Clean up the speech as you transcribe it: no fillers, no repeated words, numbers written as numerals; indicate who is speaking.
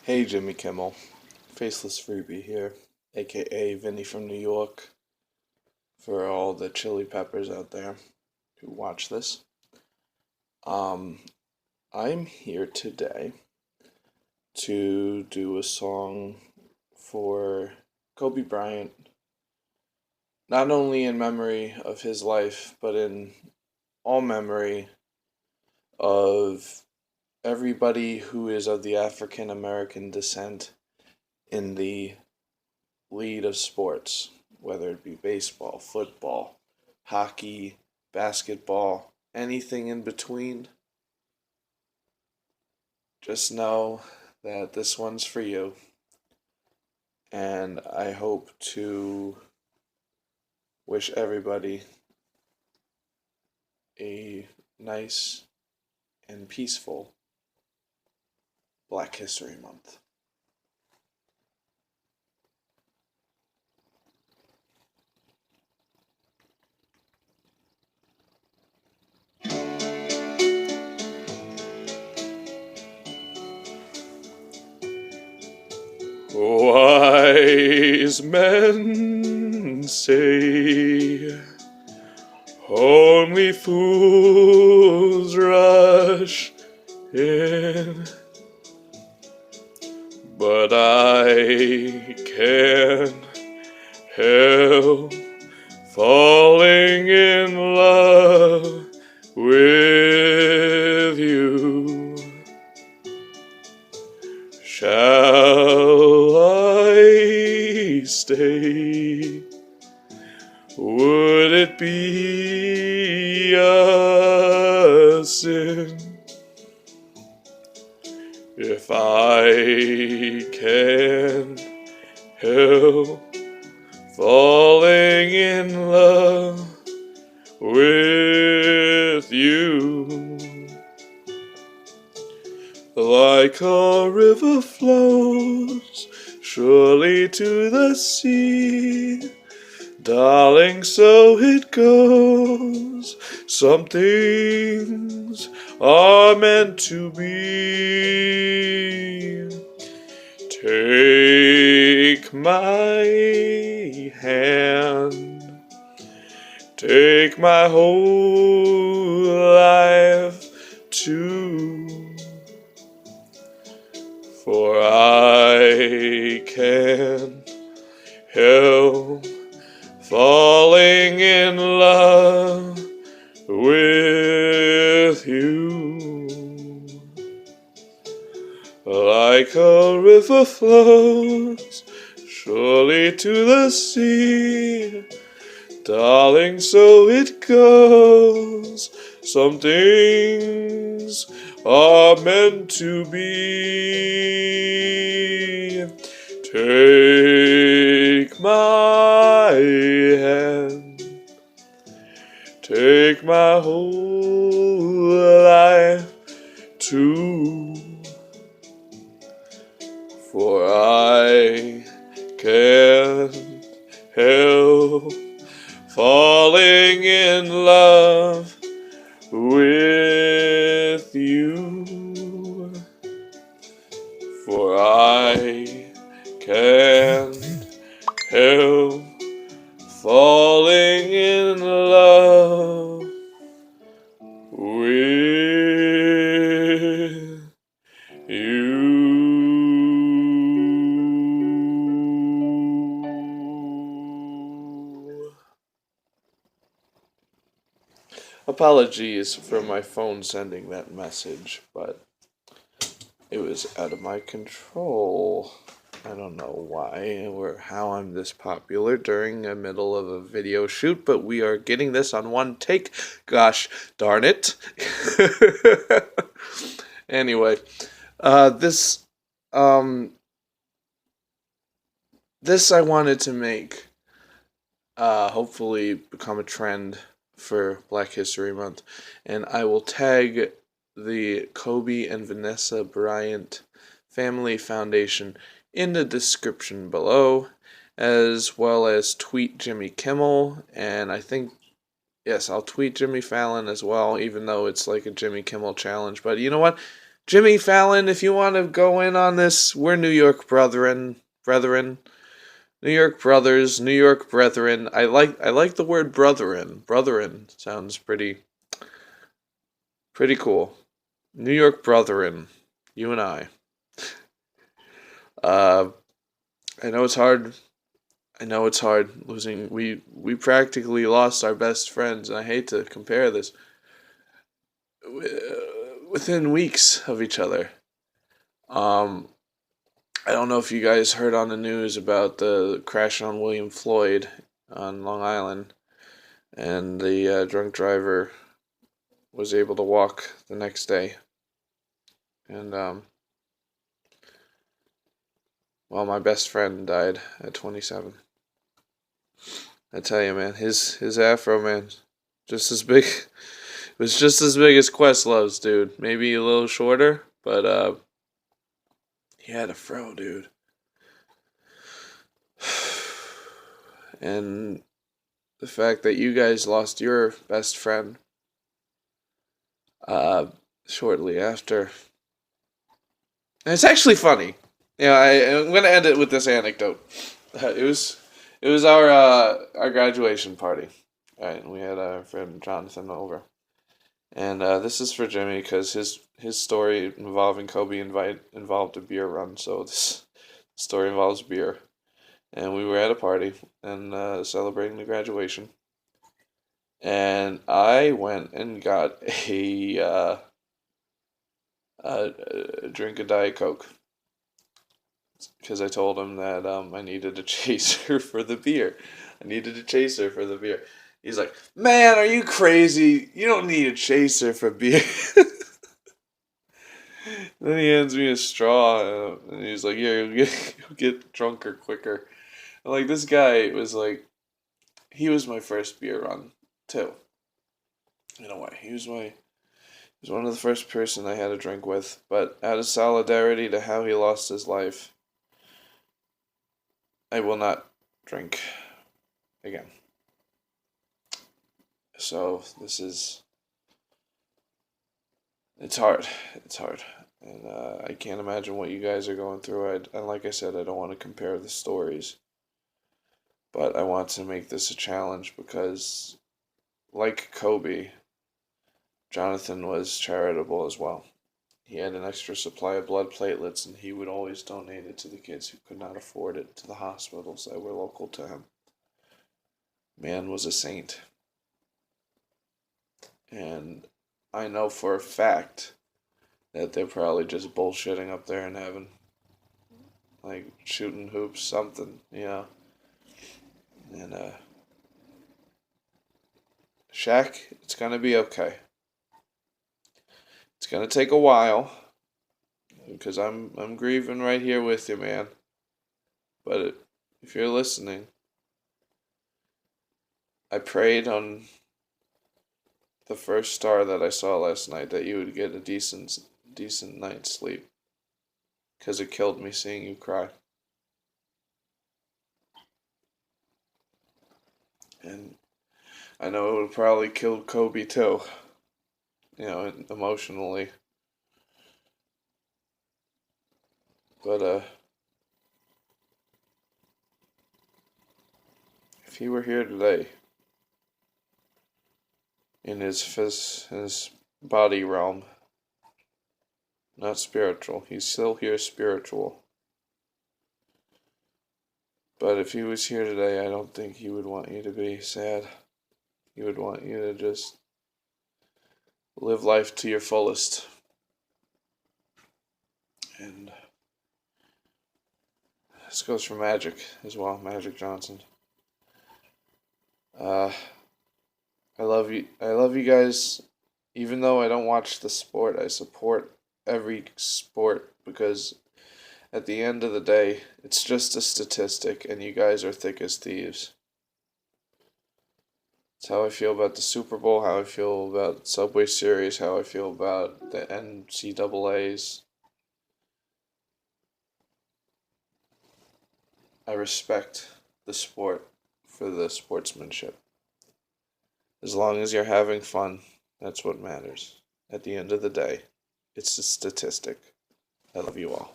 Speaker 1: Hey, Jimmy Kimmel. Faceless Freebie here, aka Vinny from New York, for all the chili peppers out there who watch this. Um, I'm here today to do a song for Kobe Bryant, not only in memory of his life, but in all memory of everybody who is of the African American descent in the lead of sports, whether it be baseball, football, hockey, basketball, anything in between. Just know that this one's for you, and I hope to wish everybody a nice and peaceful Black History Month. Wise men say only fools rush in, but I can't help falling in love with you. Shall I stay? Would it be a sin if I can help falling in love with you? Like a river flows surely to the sea, darling, so it goes. Some things are meant to be. Take my hand, take my whole life too, for I can't help falling in love with you. Like a river flows surely to the sea, darling, so it goes. Some things are meant to be. Take my hand, take my whole life too, for I can't help falling in love with you, for I can't help falling in love with you. Apologies for my phone sending that message, but it was out of my control. I don't know why or how I'm this popular during the middle of a video shoot, but we are getting this on one take. Gosh darn it. Anyway, this I wanted to make hopefully become a trend for Black History Month, and I will tag the Kobe and Vanessa Bryant Family Foundation in the description below, as well as tweet Jimmy Kimmel, and I think, yes, I'll tweet Jimmy Fallon as well, even though it's like a Jimmy Kimmel challenge, but you know what? Jimmy Fallon, if you want to go in on this, we're New York brethren, New York brothers, New York brethren. I like the word brethren. Brethren sounds pretty cool. New York brethren, you and I. Uh, I know it's hard. I know it's hard losing. We practically lost our best friends, and I hate to compare this within weeks of each other. Um, I don't know if you guys heard on the news about the crash on William Floyd on Long Island, and the drunk driver was able to walk the next day. And well, my best friend died at 27. I tell you, man, his afro, man, just as big. It was just as big as Questlove's, dude. Maybe a little shorter, but he had a fro, dude. And the fact that you guys lost your best friend uh, shortly after. And it's actually funny. I'm gonna end it with this anecdote. It was our graduation party. Right, and we had our friend Jonathan over, and this is for Jimmy because his story involving Kobe involved a beer run. So this story involves beer, and we were at a party and celebrating the graduation, and I went and got a drink of Diet Coke because I told him that I needed a chaser for the beer. I needed a chaser for the beer. He's like, "Man, are you crazy? You don't need a chaser for beer." Then he hands me a straw, and he's like, "Yeah, you'll get drunker quicker." And like this guy was like, he was my first beer run too. In a way, he was one of the first person I had a drink with. But out of solidarity to how he lost his life, I will not drink again. So it's hard. It's hard. And I can't imagine what you guys are going through. And like I said, I don't want to compare the stories. But I want to make this a challenge because, like Kobe, Jonathan was charitable as well. He had an extra supply of blood platelets, and he would always donate it to the kids who could not afford it, to the hospitals that were local to him. Man was a saint. And I know for a fact that they're probably just bullshitting up there in heaven. Like shooting hoops, something, And Shaq, it's gonna be okay. It's gonna take a while because I'm grieving right here with you, man. But if you're listening, I prayed on the first star that I saw last night that you would get a decent night's sleep, because it killed me seeing you cry. And I know it would probably kill Kobe too, emotionally. But if he were here today, in his body realm, not spiritual, he's still here spiritual. But if he was here today, I don't think he would want you to be sad. He would want you to just live life to your fullest. And this goes for Magic as well, Magic Johnson. I love you. I love you guys. Even though I don't watch the sport, I support every sport because at the end of the day, it's just a statistic, and you guys are thick as thieves. It's how I feel about the Super Bowl, how I feel about Subway Series, how I feel about the NCAAs. I respect the sport for the sportsmanship. As long as you're having fun, that's what matters at the end of the day. It's a statistic. I love you all.